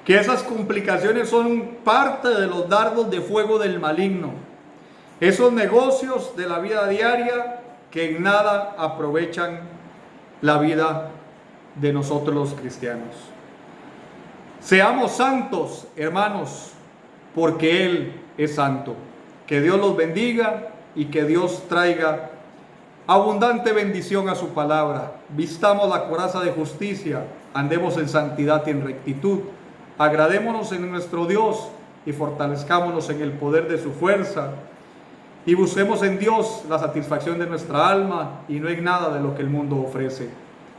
que esas complicaciones son parte de los dardos de fuego del maligno, esos negocios de la vida diaria que en nada aprovechan la vida de nosotros los cristianos. Seamos santos, hermanos, porque Él es santo. Que Dios los bendiga y que Dios traiga abundante bendición a su palabra. Vistamos la coraza de justicia, andemos en santidad y en rectitud. Agradémonos en nuestro Dios y fortalezcámonos en el poder de su fuerza. Y busquemos en Dios la satisfacción de nuestra alma y no en nada de lo que el mundo ofrece.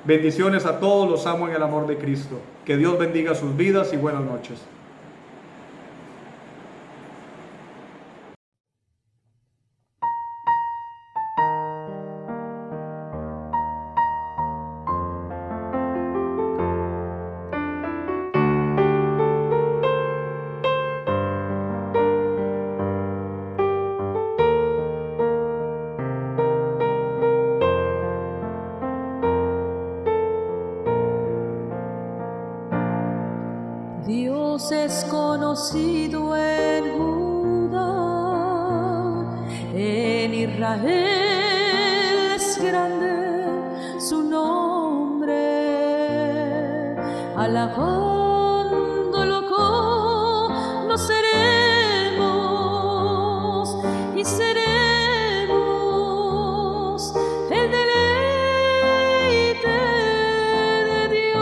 Bendiciones a todos, los amo en el amor de Cristo. Que Dios bendiga sus vidas y buenas noches. Dios es conocido en Judá, en Israel es grande su nombre, alabándolo conoceremos y seremos el deleite de Dios.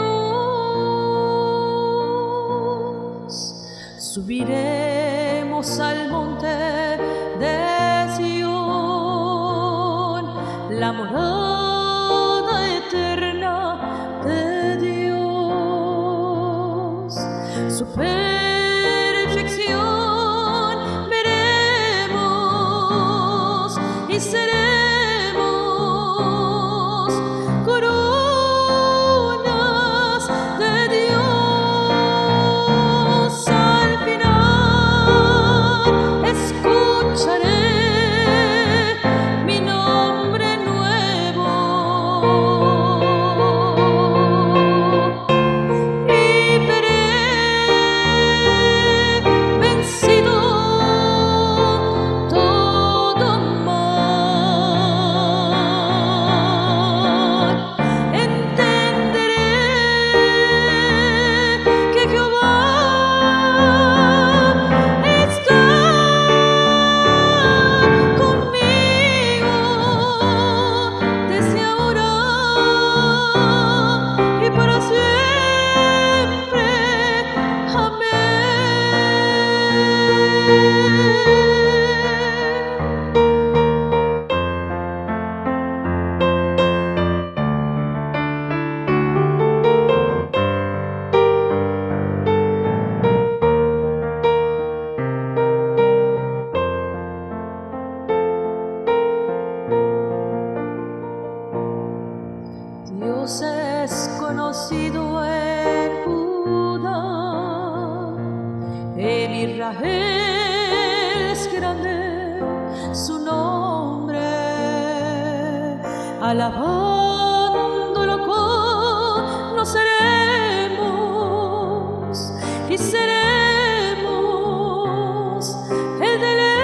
Subiremos al monte de Sión, la morada eterna de Dios. Su perfección veremos y seremos coronas de Dios. Al final escucharé mi nombre nuevo y veré vencido todo mal. Entenderé que Jehová está conmigo desde ahora y para siempre. Dios es conocido en Judá, en Israel es grande su nombre, alabándolo conoceremos y seremos el deleite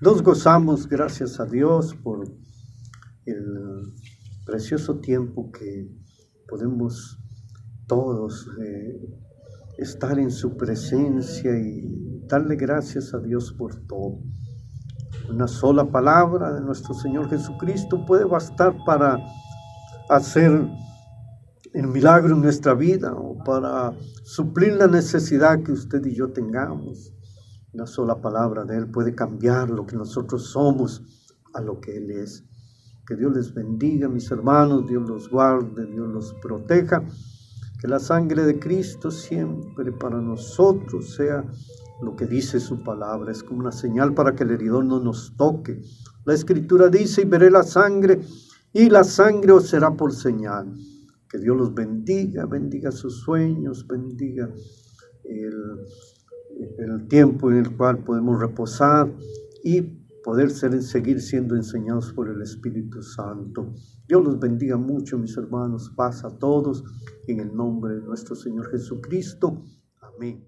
Nos gozamos, gracias a Dios, por el precioso tiempo que podemos todos estar en su presencia y darle gracias a Dios por todo. Una sola palabra de nuestro Señor Jesucristo puede bastar para hacer el milagro en nuestra vida o para suplir la necesidad que usted y yo tengamos. Una sola palabra de Él puede cambiar lo que nosotros somos a lo que Él es. Que Dios les bendiga, mis hermanos, Dios los guarde, Dios los proteja. Que la sangre de Cristo siempre para nosotros sea lo que dice su palabra. Es como una señal para que el heridor no nos toque. La Escritura dice, y veré la sangre, y la sangre os será por señal. Que Dios los bendiga, bendiga sus sueños, bendiga el tiempo en el cual podemos reposar y poder seguir siendo enseñados por el Espíritu Santo. Dios los bendiga mucho, mis hermanos. Paz a todos, en el nombre de nuestro Señor Jesucristo. Amén.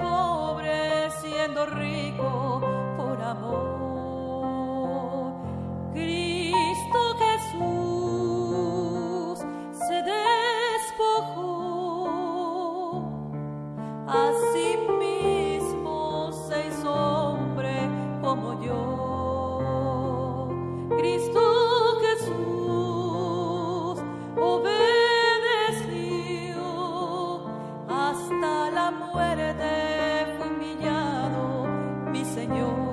Pobre siendo rico por amor. Cristo Jesús se despojó, a sí mismo se hizo hombre como yo. Cristo Jesús obedeció hasta la muerte. Señor.